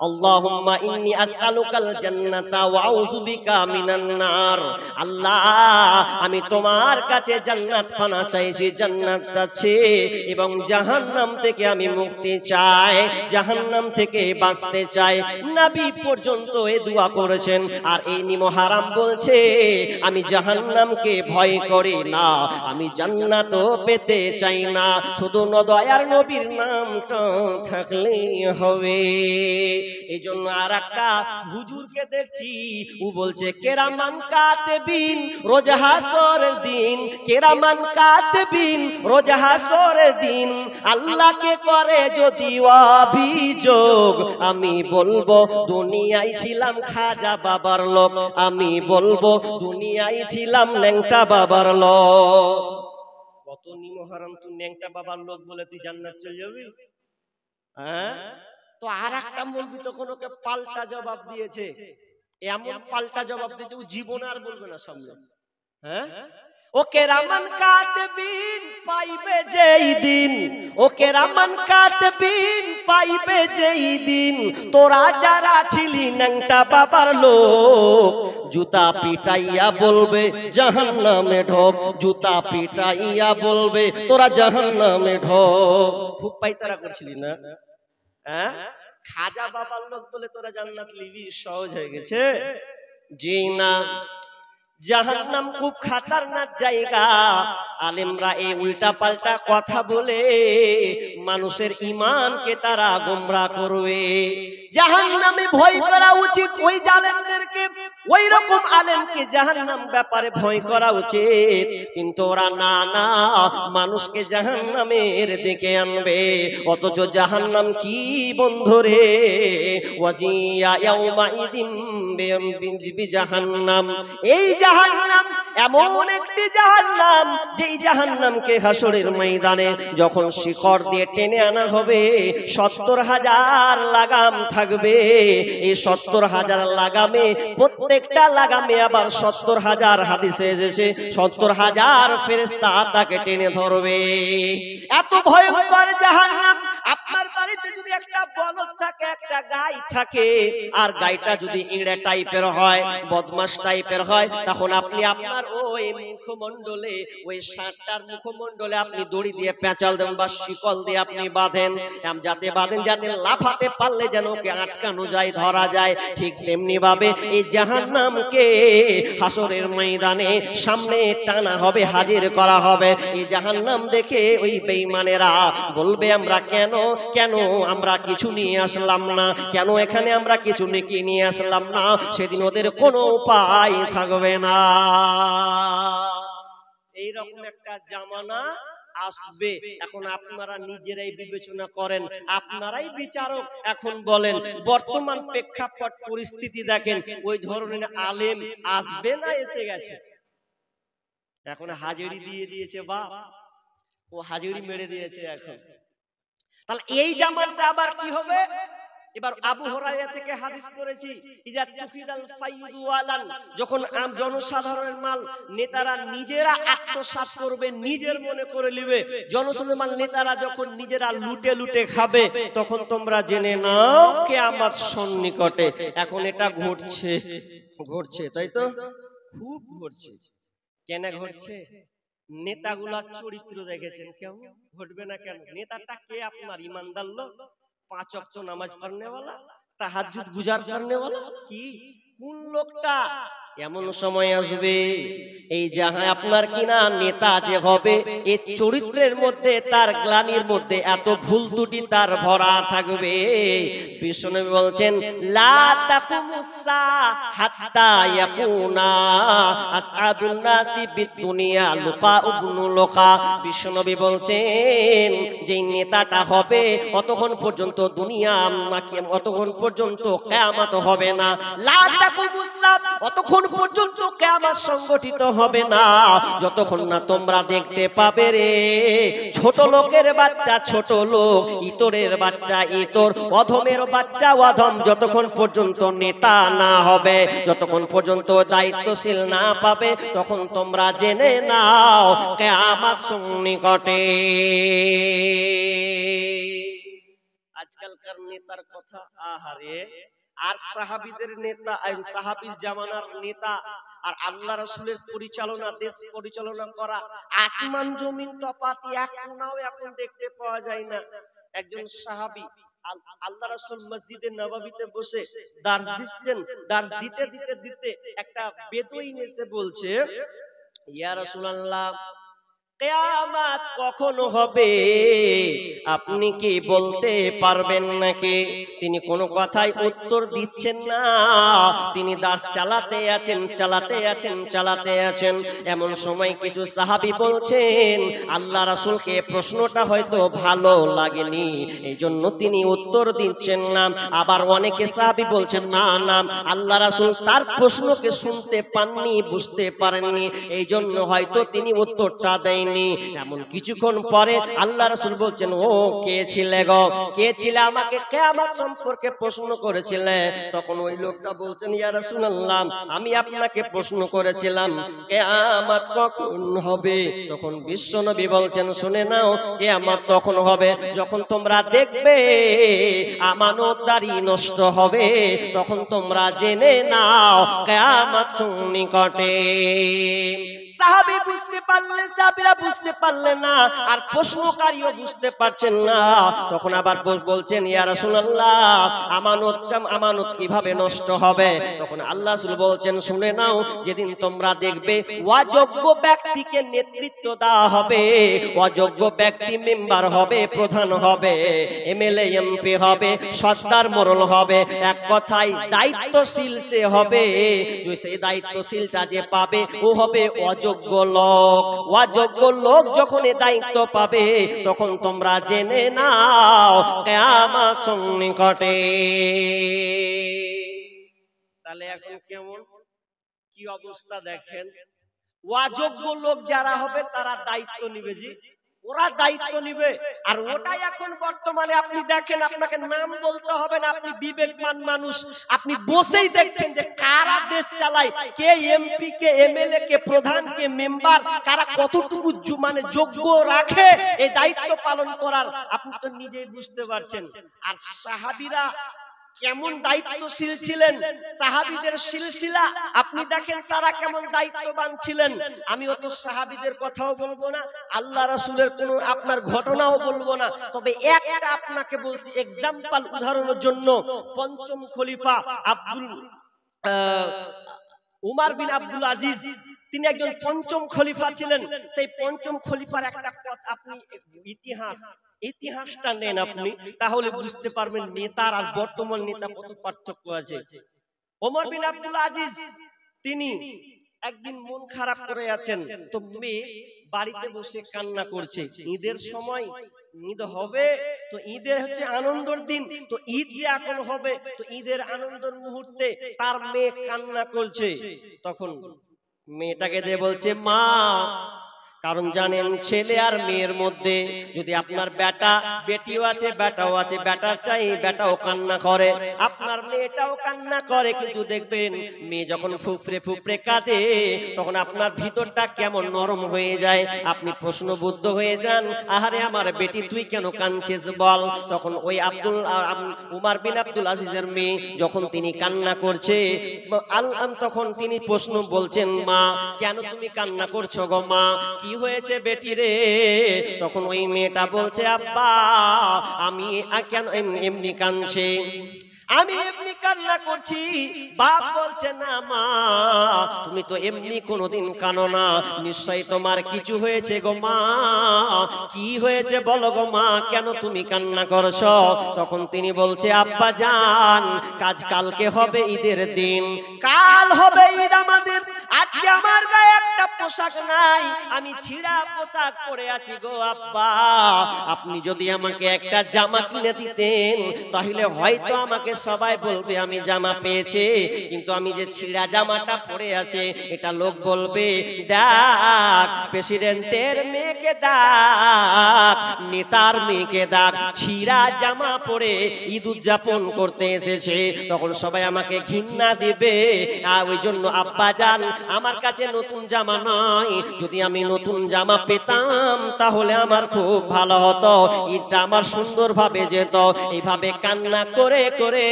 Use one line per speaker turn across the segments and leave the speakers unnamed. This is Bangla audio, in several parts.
আল্লাহুম্মা ইন্নী আসআলুকাল জান্নাতা ওয়া আউযু বিকা মিনান নার। আল্লাহ, আমি তোমার কাছে জান্নাত পানা চাইছি, জান্নাত চাচ্ছি, এবং জাহান্নাম থেকে আমি মুক্তি চাই, জাহান্নাম থেকে বাঁচতে চাই। নবী পর্যন্ত এই দোয়া করেছেন। আর এই মুহররম বলছে আমি জাহান্নামকে ভয় করি না, আমি জান্নাতও পেতে চাই না, শুধু দয়ার নবীর নামটা থাকলেই হবে। এই জন্য আর একটা হুজুরকে দেখছি, ও বলছে কেরামান কাতিবিন রোজ হাসরের দিন, কেরামান কাতিবিন রোজ হাসরের দিন আল্লাহকে করে যদি অভিযোগ, আমি বলবো দুনিয়ায় ছিলাম খাজা বাবার লোক, আমি বলবো দুনিয়ায় ছিলাম ন্যাংটা বাবার লোক। কত নিমহারাম তুই ন্যাংটা বাবার লোক বলে তুই জান্নাত চলে যাবি? হ্যাঁ, তো আর একটা মৌলবি তখন ওকে পাল্টা জবাব দিয়েছে, এমন পাল্টা জবাব দিয়েছে ও জীবন আর বলবে না সামনে। হ্যাঁ, ও কেরামান কাতিবিন পাইবে যেই দিন, ও কেরামান কাতিবিন পাইবে যেই দিন, তোরা যারা ছিলি ন্যাংটা বাবার লোক, জুতা পিটাইয়া বলবে জাহান্নামে ঢোক, জুতা পিটাইয়া বলবে তোরা জাহান্নামে ঢোক। খুব পাইতারা করছিলি না? হ্যাঁ, খাজা বাবার লোক বলে তোরা জান্নাত লিবি, সহজ হয়ে গেছে? জি না, জাহান্নাম খুব খাতারনাক জায়গা। আলেমরা এই উল্টা পাল্টা কথা বলে মানুষের ঈমানকে তারা গোমরা করবে। জাহান্নামে ভয় করা উচিত ওই জালেমদেরকে, ওই রকম আলেমকে জাহান্নাম ব্যাপারে ভয় করা উচিত, কিন্তু ওরা না না মানুষকে জাহান্নামের দিকে আনবে। অথচ জাহান্নাম কি বন্ধুরে, ওয়াজিয়া ইয়াউমাইদিন বিজাহান্নাম, এই জাহান্নাম এমন একটি জাহান্নাম যেই জাহান্নামকে হাসরের ময়দানে যখন শিকড় দিয়ে টেনে আনা হবে ৭০,০০০ লাগাম থাকবে। এই ৭০,০০০ লাগামে প্রত্যেকটা লাগামে আবার ৭০,০০০ হাদিসে এসেছে ৭০,০০০ ফেরেশতা তাকে টেনে ধরবে। এত ভয়ঙ্কর জাহান্নাম। আপনার বাড়িতে যদি একটা বলদ থাকে, একটা গাই থাকে, আর গাইটা যদি ইঁড়ে টাইপের হয়, বদমাশ টাইপের হয়, তখন আপনি আপনার ওই মুখমণ্ডলে, ওই ষাঁড়টার মুখমণ্ডলে আপনি দড়ি দিয়ে পেঁচাল দেন বা শিকল দিয়ে আপনি বাঁধেন, যাতে বাঁধেন যাতে লাফাতে পারলে যেন ওকে আটকানো যায়, ধরা যায়। ঠিক তেমনি ভাবে এই জাহান্নামকে হাসরের ময়দানে সামনে টানা হবে, হাজির করা হবে। এই জাহান্নাম দেখে ওই বেঈমানেরা বলবে আমরা কেন আমরা কিছু নিয়ে আসলাম না, কেন এখানে আমরা কিছু নেকি নিয়ে আসলাম না। সেদিন ওদের কোনো উপায় থাকবে না। এইরকম একটা জামানা আসবে। এখন আপনারা নিজেরাই বিবেচনা করেন, আপনারাই বিচারক। এখন বলেন বর্তমান প্রেক্ষাপট পরিস্থিতি দেখেন, ওই ধরনের আলেম আসবে না এসে গেছে? এখন হাজিরি দিয়ে দিয়েছে, বা ও হাজিরি মেরে দিয়েছে। এখন তাহলে এই জামানটা আবার কি হবে? এবার আবু হুরায়রা থেকে হাদিস করেছি, ইজা তুফিদাল ফাইদু ওয়ালান, যখন জনসাধারণের মাল নেতারা নিজেরা আত্মসাৎ করবে, নিজের মনে করে নেবে, জনসাধারণের মাল নেতারা যখন নিজেরা লুটে লুটে খাবে, তখন তোমরা জেনে নাও কিয়ামত সন্নিকটে। এখন এটা ঘটছে, তাই তো? খুব ঘটছে। কেন ঘটছে? নেতাগুলার চরিত্র দেখেছেন কেমন? ঘটবে না কেন? নেতাটা কে? আপনার ইমানদার লোক, ৫ ওয়াক্ত নামাজ পড়নেওয়ালা, তাহাজ্জুদ গুজার করনেওয়ালা, কি কোন লোকটা? এমন সময় আসবে এই যাহা আপনার কিনা নেতা যে হবে, এই চরিত্রের মধ্যে, তার গ্লানির মধ্যে এত ভুল ত্রুটি তার ভরা থাকবে। বিষ্ণু বলছেন লা তাকুমুস হাত্তা ইয়াকুনা আসআদুন নাসি বিদুনিয়া লুকা ইবনু লুকা। বিষ্ণু বলছেন যে নেতাটা হবে অতক্ষণ পর্যন্ত দুনিয়া, অতক্ষণ পর্যন্ত কিয়ামত হবে না। লা তাকুমুস, অতক্ষণ পর্যন্ত কিয়ামত সংগঠিত হবে না যতক্ষণ না তোমরা দেখতে পাবে রে ছোট লোকের বাচ্চা ছোট লোক, ইতরের বাচ্চা ইতর, অধমের বাচ্চা অধম, যতক্ষণ পর্যন্ত নেতা না হবে, যতক্ষণ পর্যন্ত দায়িত্বশীল না পাবে, তখন তোমরা জেনে নাও কিয়ামত সন্নিকটে। আজকালকার নেতার কথা, আহারে, আর সাহাবীদের নেতা, সাহাবীর জামানার নেতা, আর আল্লাহ রাসূলের পরিচালনা, দেশ পরিচালনা করা, আসমান জমিন তফাৎ এক কোণাও এখন দেখতে পাওয়া যায় না। একজন সাহাবী আল্লাহ রাসূল মসজিদে নববীতে বসে দার্স দিচ্ছেন, দার্স দিতে দিতে দিতে একটা বেদুইন এসে বলছে, ইয়া রাসূলুল্লাহ, কিয়ামত কখন হবে আপনি কি বলতে পারবেন নাকি? তিনি কোনো কথাই উত্তর দিচ্ছেন না, তিনি দাস চালাতে আছেন। এমন সময় কিছু সাহাবী বলছেন, আল্লাহ রাসূলকে প্রশ্নটা হয়তো ভালো লাগেনি, এই জন্য তিনি উত্তর দিচ্ছেন না। আবার অনেকে সাহাবী বলছেন, না না, আল্লাহ রাসূল তার প্রশ্নকে শুনতে পাননি, বুঝতে পারেননি, এই জন্য হয়তো তিনি উত্তরটা দেয়নি। এমন কিছুক্ষণ পরে আল্লাহ রাসূল বলছেন, ও কে ছিলে গো, কে ছিলে, আমাকে কিয়ামত সম্পর্কে প্রশ্ন করেছিলে? তখন ওই লোকটা বলছেন, ইয়া রাসূলুল্লাহ, আমি আপনাকে প্রশ্ন করেছিলাম কিয়ামত কখন হবে। তখন বিশ্বনবী বলছেন, শুনে নাও, কিয়ামত তখন হবে যখন তোমরা দেখবে আমানতদারি নষ্ট হবে, তখন তোমরা জেনে নাও কিয়ামত সন্নিকটে। সাহাবী বুঝতে পারলেন, সাহাবীরা বুঝতে পারলেন না, আর প্রশ্নকারীও বুঝতে পারছেন না। তখন আবার বলছেন, ইয়া রাসূলুল্লাহ, আমানত কিভাবে নষ্ট হবে? তখন আল্লাহ রাসূল বলছেন, শুনে নাও, যেদিন তোমরা দেখবে অযোগ্য ব্যক্তিকে নেতৃত্ব দেওয়া হবে, অযোগ্য ব্যক্তি মেম্বার হবে, প্রধান হবে, এমএলএ এমপি হবে, সর্দার মোড়ল হবে, এক কথায় দায়িত্বশীল সে হবে। যে সেই দায়িত্বশীলটা যে পাবে ও হবে অযোগ্য লোক। অযোগ্য লোক যখন এই দায়িত্ব পাবে, তখন তোমরা জেনে নাও কিয়ামত সন্নিকটে। তাহলে এখন কেমন কি অবস্থা দেখেন, অযোগ্য লোক যারা হবে তারা দায়িত্ব নিবে, জি ওরা দায়িত্ব নিবে। আর ওটাই এখন বর্তমানে আপনি দেখেন, আপনাকে নাম বলতে হবে না, আপনি বিবেকমান মানুষ, আপনি বসেই দেখছেন যে কারা দেশ চালায়, কে এমপি, কে এমএলএ, কে প্রধান, কে মেম্বার, কারা কতটুকু মানে যোগ্য রাখে এই দায়িত্ব পালন করার, আপনি তো নিজেই বুঝতে পারছেন। আর সাহাবীরা কেমন দায়িত্বশীল ছিলেন, সাহাবীদের সিলসিলা আপনি দেখেন তারা কেমন দায়িত্ববান ছিলেন। আমি অত সাহাবীদের কথাও বলবো না, আল্লাহ রাসূলের কোনো আপনার ঘটনাও বলবো না, তবে একটা আপনাকে বলছি এক্সাম্পল, উদাহরণের জন্য। পঞ্চম খলিফা উমর বিন আব্দুল আজিজ, তিনি একজন পঞ্চম খলিফা ছিলেন। সেই পঞ্চম খলিফার একটা কথা আপনি ইতিহাসটা নেন আপনি, তাহলে বুঝতে পারবেন নেতার আর বর্তমান নেতা কত পার্থক্য আছে। ওমর বিন আব্দুল আজিজ তিনি একদিন মন খারাপ করে আছেন, তো মেয়ে বাড়িতে বসে কান্না করছে। ঈদের সময়, ঈদ হবে, তো ঈদের হচ্ছে আনন্দের দিন, তো ঈদ যে এখন হবে, তো ঈদের আনন্দের মুহূর্তে তার মেয়ে কান্না করছে। তখন মেয়েটাকে দিয়ে বলছে, মা, কারণ জানেন ছেলে আর মেয়ের মধ্যে যদি আপনার বেটিও আছে, বেটাও আছে, বেটার চাই বেটাও কান্না করে, আপনার মেয়েটাও কান্না করে, কিন্তু দেখবেন মেয়ে যখন ফুফরে ফুফরে কাঁদে তখন আপনার ভিতরটা কেমন নরম হয়ে যায়, আপনি প্রশ্নবুদ্ধ হয়ে যান, আহারে আমার বেটি তুই কেন কাঁদছিস বল। তখন ওই উমর বিন আব্দুল আজিজের মেয়ে যখন তিনি কান্না করছে, তখন তিনি প্রশ্ন বলছেন, মা কেন তুমি কান্না করছো গো মা, কি হয়েছে বেটি রে? তখন ওই মেয়েটা বলছে, আব্বা আমি কেন এমনি কাঁদছি, আমি এমনি কান্না করছি। বাপ বলছে, না মা, তুমি তো এমনি কোনোদিন কানো না, নিশ্চয়ই তোমার কিছু হয়েছে গো মা। কি হয়েছে বলো গো মা, কেন তুমি কান্না করছো? তখন তিনি বলছে, আব্বা জান, কালকে হবে ঈদের দিন, কাল হবে ঈদ আমাদের, আজকে আমার গায়ে একটা পোশাক নাই, আমি ছিঁড়া পোশাক পরে আছি গো আব্বা, আপনি যদি আমাকে একটা জামা কিনে দিতেন তাহলে হয়তো আমাকে সবাই বলবে আমি জামা পেয়েছি, কিন্তু আমি যে ছিঁড়া জামাটা পরে আছে এটা লোক বলবে, দেখ প্রেসিডেন্টের মেয়েকে দেখ, নেতার মেয়েকে দেখ, ছিঁড়া জামা পরে ঈদ উদযাপন করতে এসেছে, তখন সবাই আমাকে ঘৃণা দিবে। ওই জন্য আব্বা জান, আমার আমার কাছে নতুন জামা নাই, যদি আমি নতুন জামা পেতাম তাহলে আমার খুব ভালো হতো, ঈদটা আমার সুন্দরভাবে যেত। এইভাবে কান্না করে করে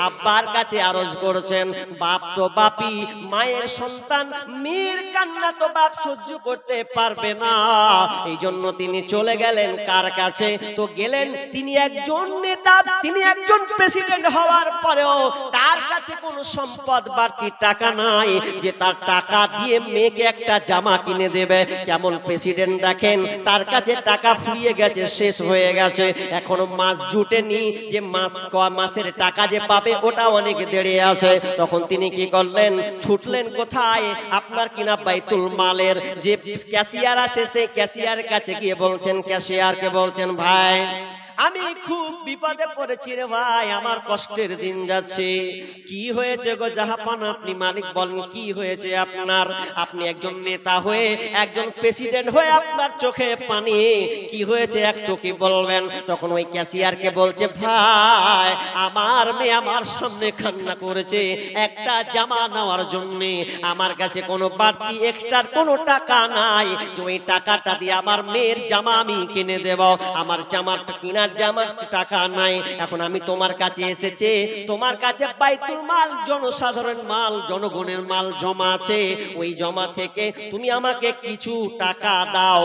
আব্বার কাছে আরজ করছেন। বাপ তো বাপই, মায়ের সন্তান, মেয়ের কান্না তো বাপ সহ্য করতে পারবে না, এই জন্য তিনি চলে গেলেন কার কাছে? তো গেলেন তিনি একজন নেতা, তিনি একজন প্রেসিডেন্ট হওয়ার পরেও তার কাছে কোনো সম্পদ বাড়তি টাকা নাই যে তার টাকা দিয়ে মেয়েকে একটা জামা কিনে দেবে। কেমন প্রেসিডেন্ট দেখেন, তার কাছে টাকা ফুরিয়ে গেছে, শেষ হয়ে গেছে, এখনো মাস জুটেনি, যে মাসের টাকা যে পাবে ওটা অনেক দেরি আছে। তখন তিনি কি করলেন? ছুটলেন কোথায়? আপনার কিনা বাইতুল মালের যে ক্যাশিয়ার আছে, সেই ক্যাশিয়ারের কাছে গিয়ে বলছেন, ক্যাশিয়ারকে বলছেন, ভাই আমি খুব বিপদে পড়েছি রে ভাই, আমার কষ্টের দিন যাচ্ছে। কি হয়েছে গো জাহাপানা? আপনি মালিক বলেন কি হয়েছে আপনার? আপনি একজন নেতা হয়ে, একজন প্রেসিডেন্ট হয়ে আপনার চোখে পানি, কি হয়েছে একটু কি বলবেন? তখন ওই ক্যাশিয়ারকে বলছে, ভাই আমার মেয়ে আমার সামনে কান্না করেছে একটা জামা নেওয়ার জন্য, আমার কাছে কোনো বাড়তি এক্সট্রা কোনো টাকা নাই যে ওই টাকাটা দিয়ে আমার মেয়ের জামা আমি কিনে দেব, আমার জামাটা কিনার জামা টাকা নাই। এখন আমি তোমার কাছে এসেছি, তোমার কাছে বাইতুল মাল, জনসাধারণ মাল, জনগণের মাল জমা আছে, ওই জমা থেকে তুমি আমাকে কিছু টাকা দাও,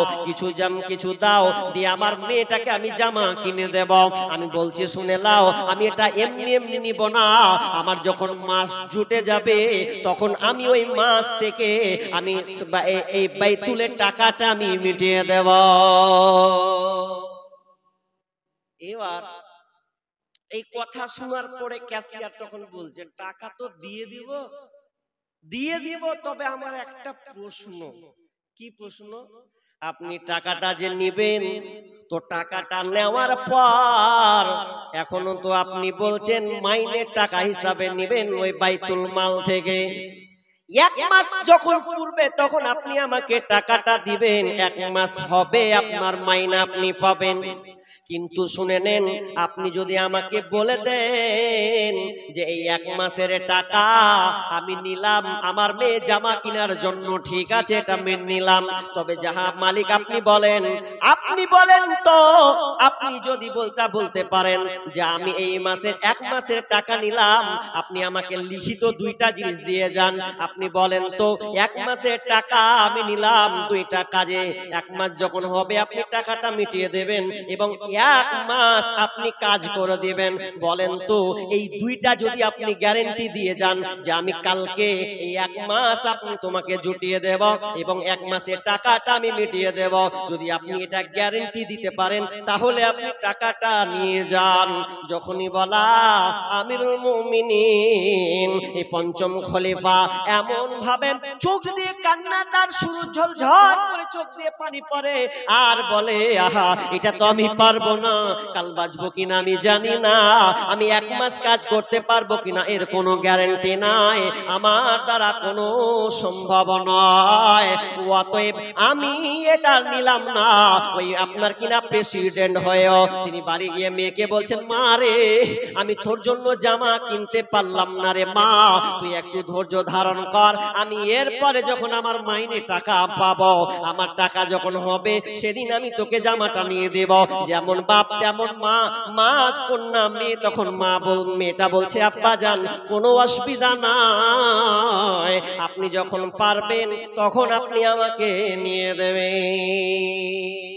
কিছু দাও, দিয়ে আমার মেয়েটাকে আমি জামা কিনে দেব। আমি বলছি শুনে নাও, আমি এটা এমনি এমনি নিব না, আমার যখন মাস জুটে যাবে তখন আমি ওই মাস থেকে আমি এই বাইতুলের টাকাটা আমি মিটিয়ে দেব। এবার এই কথা শোনার পরে ক্যাশিয়ার তখন বলছে, টাকা তো দিয়ে দিব, তবে আমার একটা প্রশ্ন। কি প্রশ্ন? আপনি টাকাটা যে নেবেন, তো টাকাটা নেওয়ার পর এখনো তো আপনি বলছেন মাইনের টাকা হিসাবে নেবেন ওই বাইতুল মাল থেকে, এক মাস যখন পূর্বে তখন আপনি আমাকে টাকাটা দিবেন, এক মাস হবে আপনার মাইনা আপনি পাবেন। কিন্তু শুনে নেন, আপনি যদি আমাকে বলে দেন যে এই এক মাসের টাকা আমি নিলাম আমার মেয়ে জামা কেনার জন্য, ঠিক আছে এটা আমি নিলাম, তবে যাহা মালিক আপনি বলেন তো, আপনি যদি বলতে পারেন যে আমি এই মাসের এক মাসের টাকা নিলাম, আপনি আমাকে লিখিত দুইটা জিনিস দিয়ে যান। আপনি বলেন তো, এক মাসের টাকা আমি নিলাম, দুইটা কাজে এক মাস যখন হবে আপনি টাকাটা মিটিয়ে দেবেন এবং এক মাস আপনি কাজ করে দিবেন। বলেন তো, এই দুইটা যদি আপনি গ্যারান্টি দিয়ে যান যে আমি কালকে এই এক মাস আপনি তোমাকে জুটিয়ে দেব এবং এক মাসের টাকাটা আমি মিটিয়ে দেব, যদি আপনি এটা গ্যারান্টি দিতে পারেন তাহলে আপনি টাকাটা নিয়ে যান। যখনই বলা আমিরুল মুমিনিন এই পঞ্চম খলিফা এমন ভাবে চোখ দিয়ে কান্না, তার শুরু ঝলঝল করে চোখ দিয়ে পানি পড়ে আর বলে, আহা এটা তো আমি পারবো না, কাল বাঁচবো কিনা আমি জানি না, আমি এক মাস কাজ করতে পারবো কিনা এর কোনো গ্যারান্টি নাই, আমার দ্বারা কোনো সম্ভব নয়, অতএব আমি এটা নিলাম না। ওই আপনার কিনা প্রেসিডেন্ট হয়েও তিনি বাড়ি গিয়ে মেয়েকে বলছেন, মা রে আমি তোর জন্য জামা কিনতে পারলাম না রে মা, তুই একটু ধৈর্য ধারণ কর, আমি এরপরে যখন আমার মাইনে টাকা পাবো, আমার টাকা যখন হবে সেদিন আমি তোকে জামাটা নিয়ে দেব। যেমন বাপ তেমন মা, মা কন্যা মেয়ে, তখন মেয়েটা বলছে, আব্বা জান কোনো অসুবিধা নাই, আপনি যখন পারবেন তখন আপনি আমাকে নিয়ে দেবেন।